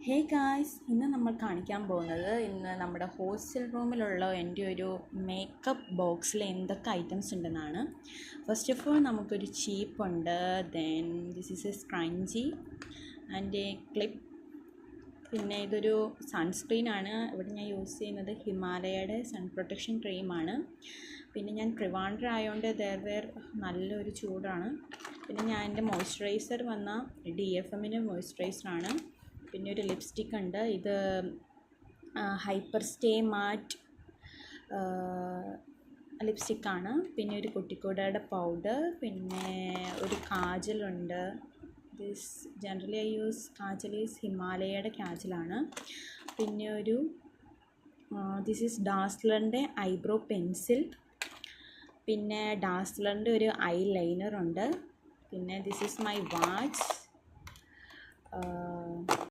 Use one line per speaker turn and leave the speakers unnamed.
Hey guys, ഇന്ന് നമ്മൾ കാണിക്കാൻ പോകുന്നത് നമ്മുടെ ഹോസ്റ്റൽ റൂമിലുള്ള എൻ്റെ ഒരു മേക്കപ്പ് ബോക്സിൽ എന്തൊക്കെ ഐറ്റംസ് ഉണ്ടെന്നാണ്. ഫസ്റ്റ് ഓഫ് ഓൾ നമുക്കൊരു ചീപ്പുണ്ട്, then this is a scrunchie and a clip. പിന്നെ ഇതൊരു സൺസ്ക്രീനാണ്. ഇവിടെ ഞാൻ യൂസ് ചെയ്യുന്നത് ഹിമാലയയുടെ സൺ പ്രൊട്ടക്ഷൻ ക്രീമാണ്. പിന്നെ ഞാൻ ട്രിവാൻഡ്രം ആയതുകൊണ്ട് വേർ നല്ലൊരു ചൂടാണ്. പിന്നെ ഞാൻ എൻ്റെ മോയ്സ്ചറൈസർ വന്ന DFMൻ്റെ മോയ്സ്ചറൈസറാണ്. പിന്നെ ഒരു ലിപ്സ്റ്റിക് ഉണ്ട്, ഇത് ഹൈപ്പർ സ്റ്റേ മാറ്റ് ലിപ്സ്റ്റിക്കാണ്. പിന്നെ ഒരു കുട്ടിക്കൂടയുടെ പൗഡർ, പിന്നെ ഒരു കാജലുണ്ട്. This generally I use kajal is ഹിമാലയയുടെ കാജലാണ്. പിന്നെ ഒരു ദിസ് ഈസ് ഡാസ്ലറിൻ്റെ ഐബ്രോ പെൻസിൽ. പിന്നെ ഡാസ്ലറിൻ്റെ ഒരു ഐ ലൈനറുണ്ട്. പിന്നെ ദിസ് ഈസ് മൈ വാച്ച്.